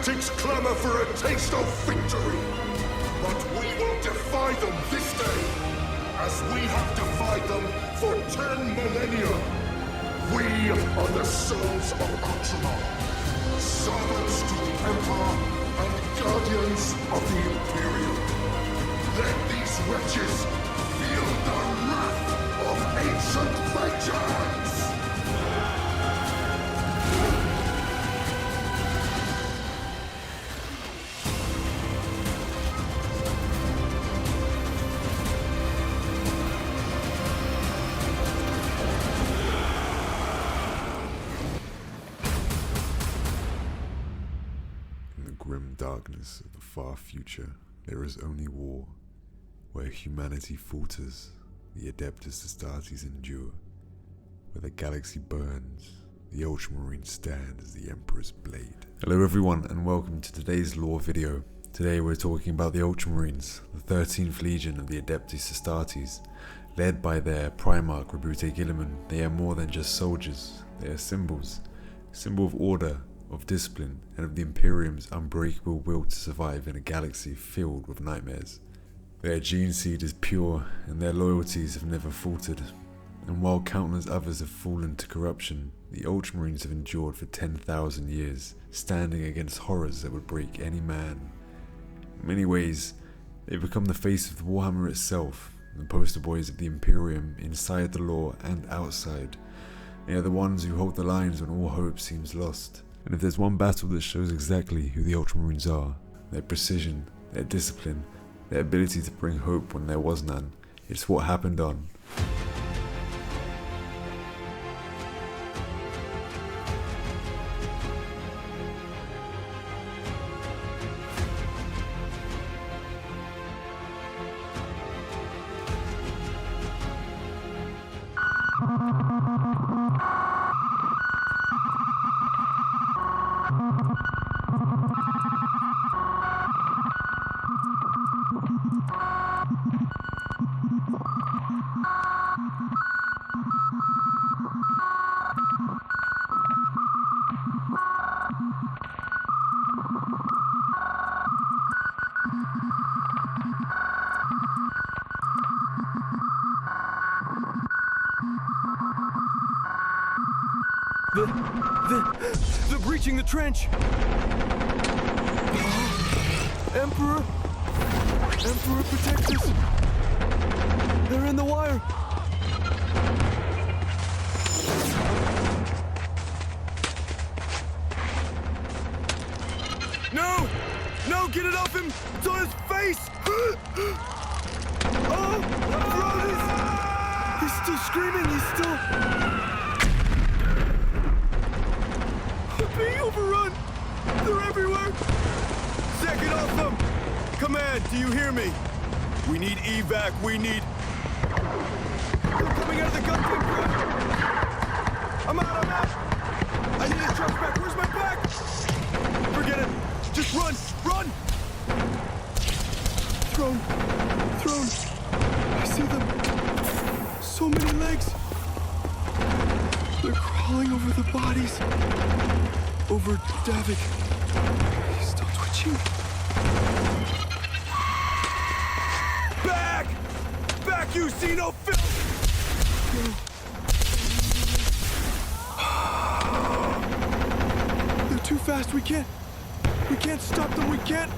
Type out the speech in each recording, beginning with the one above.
critics clamor for a taste of victory. But we will defy them this day, as we have defied them for 10 millennia. We are the sons of Ultramar, servants to the Emperor and guardians of the Imperium. Let these wretches feel the wrath of ancient vengeance! In the grim darkness of the far future, there is only war. Where humanity falters, the Adeptus Astartes endure. Where the galaxy burns, the Ultramarines stand as the Emperor's blade. Hello everyone and welcome to today's lore video. Today we're talking about the Ultramarines, the 13th Legion of the Adeptus Astartes. Led by their Primarch Roboute Guilliman, they are more than just soldiers, they are symbols. A symbol of order, of discipline, and of the Imperium's unbreakable will to survive in a galaxy filled with nightmares. Their gene seed is pure, and their loyalties have never faltered. And while countless others have fallen to corruption, the Ultramarines have endured for 10,000 years, standing against horrors that would break any man. In many ways, they've become the face of the Warhammer itself, the poster boys of the Imperium inside the lore and outside. They are the ones who hold the lines when all hope seems lost. And if there's one battle that shows exactly who the Ultramarines are, their precision, their discipline, their ability to bring hope when there was none, it's what happened on They're breaching the trench! Emperor! Emperor, protect us! They're in the wire! No! No, get it off him! It's on his face! Oh! He's still screaming, he's still... being overrun! They're everywhere! Second off them! Command, do you hear me? We need evac, we need... They're coming out of the goddamn bridge! I'm out! I need a truck back, where's my back? Forget it! Just run! Throne! I see them! So many legs! They're crawling over the bodies! Over Davik. He's still twitching. Back! Back, you see no film! They're too fast, we can't stop them, we can't.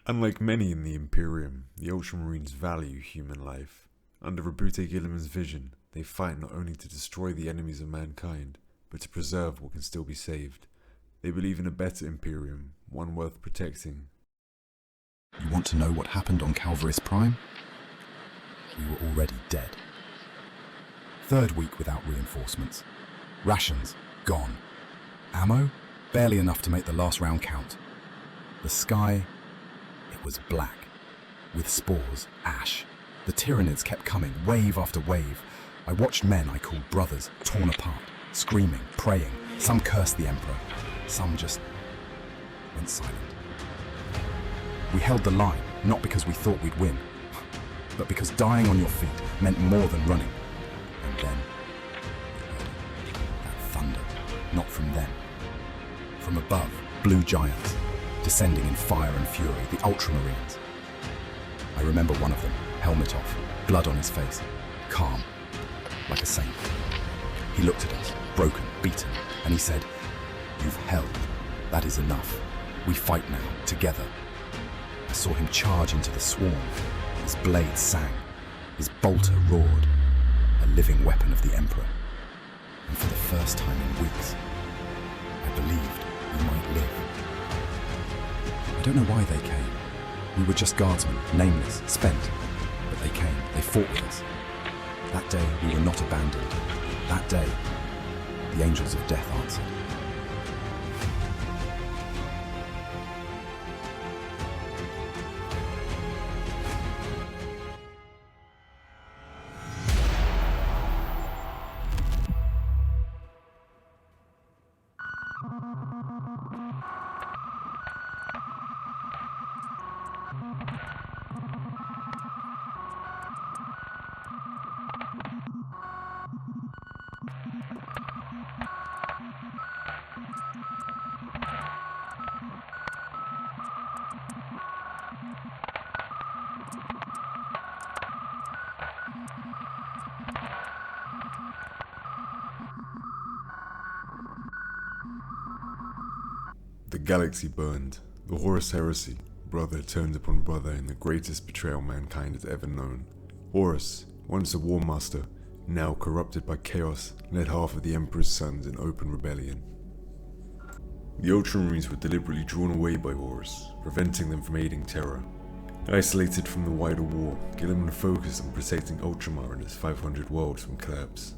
Unlike many in the Imperium, the Ultramarines value human life. Under Roboute Guilliman's vision, they fight not only to destroy the enemies of mankind, but to preserve what can still be saved. They believe in a better Imperium, one worth protecting. You want to know what happened on Calvaris Prime? We were already dead. Third week without reinforcements. Rations, gone. Ammo, barely enough to make the last round count. The sky, it was black, with spores, ash. The Tyranids kept coming, wave after wave. I watched men I called brothers torn apart, screaming, praying. Some cursed the Emperor, some just went silent. We held the line, not because we thought we'd win, but because dying on your feet meant more than running. And then, we heard it. That thunder, not from them. From above, blue giants, descending in fire and fury, the Ultramarines. I remember one of them, helmet off, blood on his face, calm, like a saint. He looked at us, broken, beaten, and he said, "You've held. That is enough. We fight now, together." I saw him charge into the swarm. His blade sang. His bolter roared. A living weapon of the Emperor. And for the first time in weeks, I believed we might live. I don't know why they came. We were just guardsmen, nameless, spent. But they came. They fought with us. That day, we were not abandoned. That day, the angels of death answered. The galaxy burned. The Horus heresy, brother turned upon brother in the greatest betrayal mankind has ever known. Horus, once a war master, now corrupted by chaos, led half of the Emperor's sons in open rebellion. The Ultramarines were deliberately drawn away by Horus, preventing them from aiding Terra. Isolated from the wider war, Guilliman focused on protecting Ultramar and his 500 worlds from collapse.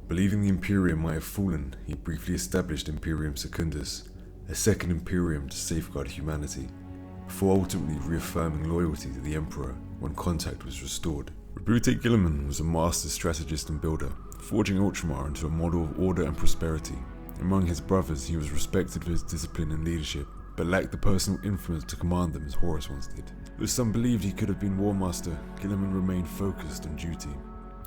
Believing the Imperium might have fallen, he briefly established Imperium Secundus, a second Imperium to safeguard humanity, before ultimately reaffirming loyalty to the Emperor when contact was restored. Roboute Guilliman was a master strategist and builder, forging Ultramar into a model of order and prosperity. Among his brothers, he was respected for his discipline and leadership, but lacked the personal influence to command them as Horus once did. Though some believed he could have been War Master, Guilliman remained focused on duty.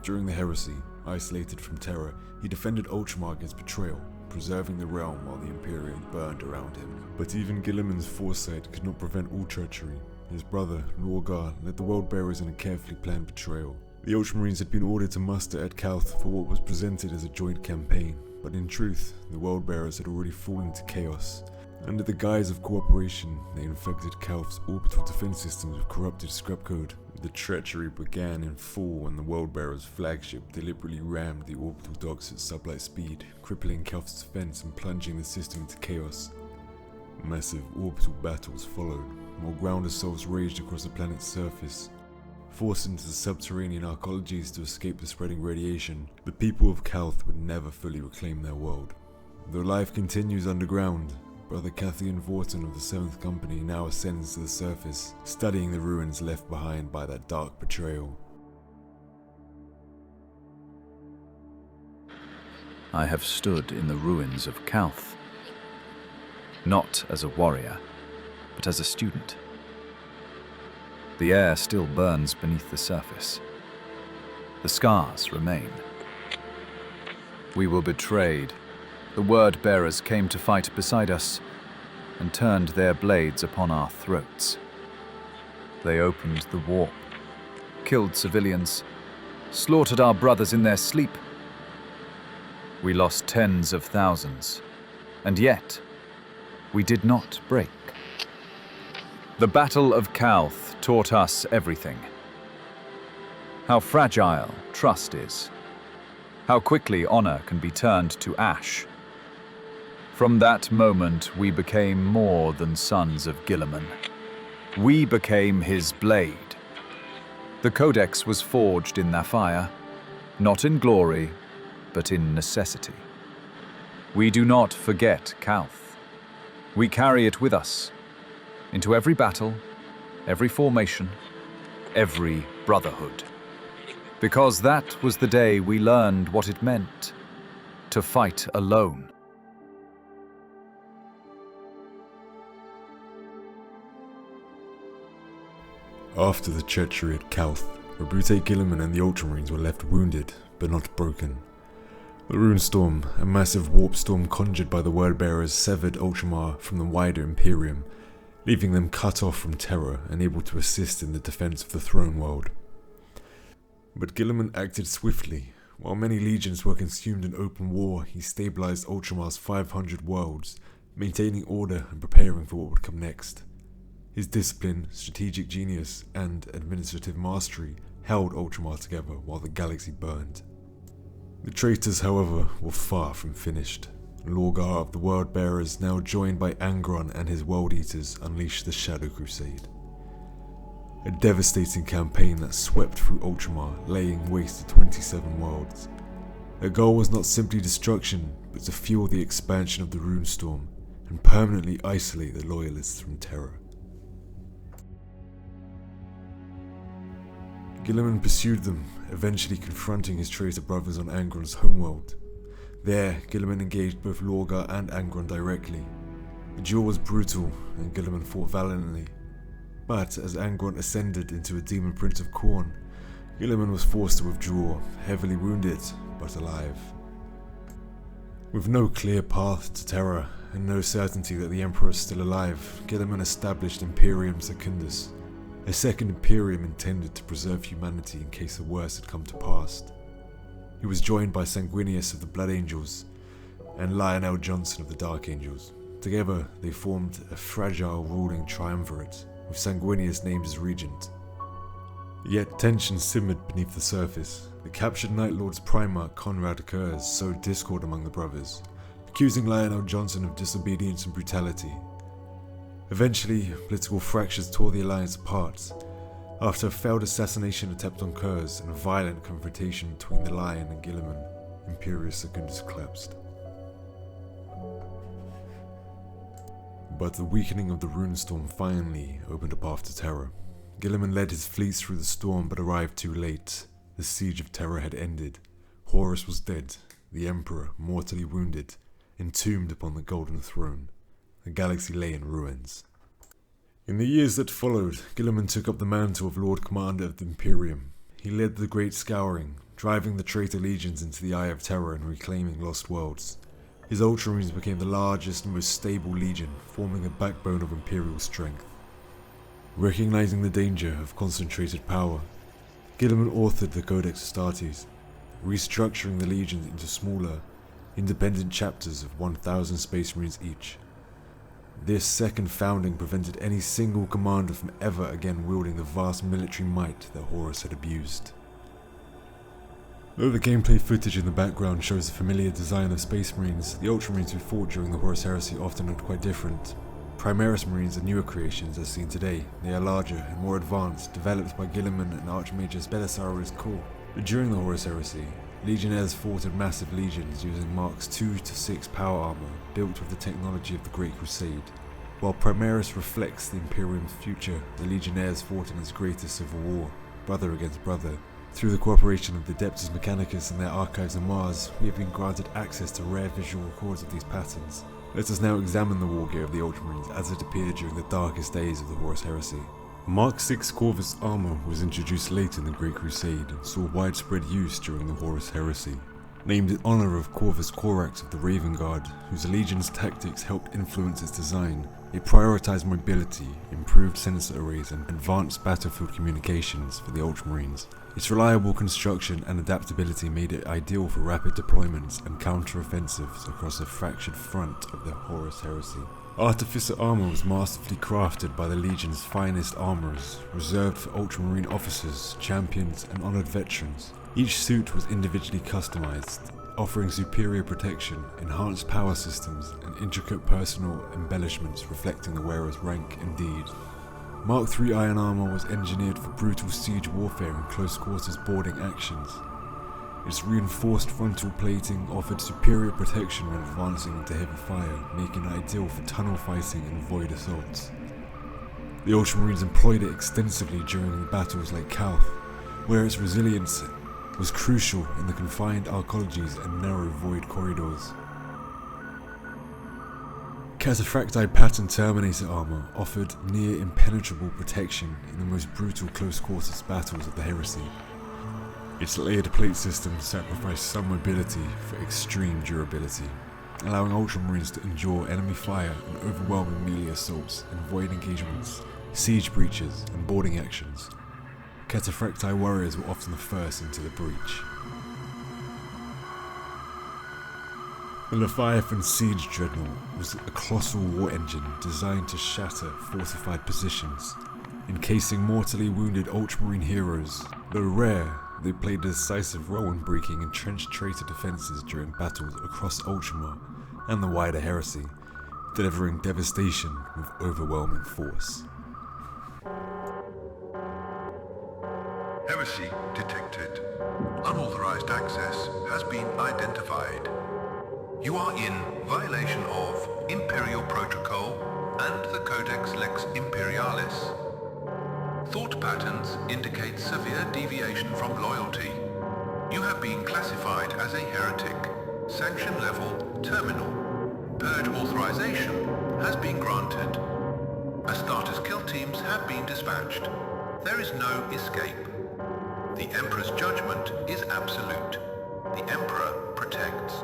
During the heresy, isolated from Terra, he defended Ultramar against betrayal, preserving the realm while the Imperium burned around him. But even Guilliman's foresight could not prevent all treachery. His brother, Lorgar, led the World Bearers in a carefully planned betrayal. The Ultramarines had been ordered to muster at Calth for what was presented as a joint campaign, but in truth, the World Bearers had already fallen to chaos. Under the guise of cooperation, they infected Calth's orbital defense systems with corrupted scrap code. The treachery began in full when the World Bearer's flagship deliberately rammed the orbital docks at sublight speed, crippling Calth's defense and plunging the system into chaos. Massive orbital battles followed, while ground assaults raged across the planet's surface. Forced into the subterranean arcologies to escape the spreading radiation, the people of Calth would never fully reclaim their world. Though life continues underground, Brother Cathian Vorton of the 7th Company now ascends to the surface, studying the ruins left behind by that dark betrayal. I have stood in the ruins of Calth, not as a warrior, but as a student. The air still burns beneath the surface. The scars remain. We were betrayed. The word-bearers came to fight beside us and turned their blades upon our throats. They opened the warp, killed civilians, slaughtered our brothers in their sleep. We lost tens of thousands, and yet we did not break. The Battle of Calth taught us everything. How fragile trust is. How quickly honor can be turned to ash. From that moment, we became more than sons of Guilliman. We became his blade. The Codex was forged in their fire, not in glory, but in necessity. We do not forget Calth. We carry it with us, into every battle, every formation, every brotherhood. Because that was the day we learned what it meant to fight alone. After the treachery at XIII, Roboute Guilliman and the Ultramarines were left wounded, but not broken. The Runestorm, a massive warp storm conjured by the Wordbearers, severed Ultramar from the wider Imperium, leaving them cut off from Terra and able to assist in the defense of the Throne World. But Guilliman acted swiftly. While many legions were consumed in open war, he stabilized Ultramar's 500 worlds, maintaining order and preparing for what would come next. His discipline, strategic genius, and administrative mastery held Ultramar together while the galaxy burned. The traitors, however, were far from finished. Lorgar of the World-Bearers, now joined by Angron and his World-Eaters, unleashed the Shadow Crusade. A devastating campaign that swept through Ultramar, laying waste to 27 worlds. Their goal was not simply destruction, but to fuel the expansion of the Runestorm and permanently isolate the Loyalists from Terra. Guilliman pursued them, eventually confronting his traitor brothers on Angron's homeworld. There, Guilliman engaged both Lorgar and Angron directly. The duel was brutal, and Guilliman fought valiantly. But as Angron ascended into a Demon Prince of Khorne, Guilliman was forced to withdraw, heavily wounded, but alive. With no clear path to Terra, and no certainty that the Emperor is still alive, Guilliman established Imperium Secundus, a second Imperium intended to preserve humanity in case the worst had come to pass. He was joined by Sanguinius of the Blood Angels and Lionel Johnson of the Dark Angels. Together, they formed a fragile ruling triumvirate, with Sanguinius named as regent. Yet tension simmered beneath the surface. The captured Night Lord's Primarch Conrad Kurz sowed discord among the brothers, accusing Lionel Johnson of disobedience and brutality. Eventually, political fractures tore the alliance apart, after a failed assassination attempt on Kurz and a violent confrontation between the Lion and Guilliman. Imperius Secundus collapsed. But the weakening of the Runestorm finally opened a path to Terra. Guilliman led his fleets through the storm but arrived too late. The siege of Terra had ended. Horus was dead, the Emperor mortally wounded, entombed upon the Golden Throne. The galaxy lay in ruins. In the years that followed, Guilliman took up the mantle of Lord Commander of the Imperium. He led the Great Scouring, driving the traitor legions into the Eye of Terror and reclaiming lost worlds. His Ultramarines became the largest and most stable legion, forming a backbone of Imperial strength. Recognizing the danger of concentrated power, Guilliman authored the Codex Astartes, restructuring the legions into smaller, independent chapters of 1,000 Space Marines each. This second founding prevented any single commander from ever again wielding the vast military might that Horus had abused. Though the gameplay footage in the background shows the familiar design of Space Marines, the Ultramarines who fought during the Horus Heresy often looked quite different. Primaris Marines are newer creations as seen today. They are larger and more advanced, developed by Guilliman and Archmages Belisarius Core. But during the Horus Heresy, Legionnaires fought in massive legions using Marks 2 to 6 power armor, built with the technology of the Great Crusade. While Primaris reflects the Imperium's future, the Legionnaires fought in its greatest civil war, brother against brother. Through the cooperation of the Adeptus Mechanicus and their archives on Mars, we have been granted access to rare visual records of these patterns. Let us now examine the war gear of the Ultramarines as it appeared during the darkest days of the Horus Heresy. Mark 6 Corvus armor was introduced late in the Great Crusade and saw widespread use during the Horus Heresy. Named in honor of Corvus Corax of the Raven Guard, whose legion's tactics helped influence its design, it prioritized mobility, improved sensor arrays, and advanced battlefield communications for the Ultramarines. Its reliable construction and adaptability made it ideal for rapid deployments and counter-offensives across the fractured front of the Horus Heresy. Artificer armor was masterfully crafted by the Legion's finest armorers, reserved for Ultramarine officers, champions, and honored veterans. Each suit was individually customized, offering superior protection, enhanced power systems, and intricate personal embellishments reflecting the wearer's rank and deed. Mark III iron armor was engineered for brutal siege warfare and close quarters boarding actions. Its reinforced frontal plating offered superior protection when advancing into heavy fire, making it ideal for tunnel fighting and void assaults. The Ultramarines employed it extensively during battles like XIII, where its resilience was crucial in the confined arcologies and narrow void corridors. Cataphracti pattern Terminator armor offered near impenetrable protection in the most brutal close quarters battles of the Heresy. Its layered plate system sacrificed some mobility for extreme durability, allowing Ultramarines to endure enemy fire and overwhelming melee assaults in void engagements, siege breaches, and boarding actions. Cataphracti warriors were often the first into the breach. The Leviathan Siege Dreadnought was a colossal war engine designed to shatter fortified positions, encasing mortally wounded Ultramarine heroes. Though rare, they played a decisive role in breaking entrenched traitor defences during battles across Ultramar and the wider Heresy, delivering devastation with overwhelming force. Heresy detected. Unauthorized access has been identified. You are in violation of Imperial Protocol and the Codex Lex Imperialis. Thought patterns indicate severe deviation from loyalty. You have been classified as a heretic. Sanction level terminal. Purge authorization has been granted. Astartes kill teams have been dispatched. There is no escape. The Emperor's judgment is absolute. The Emperor protects.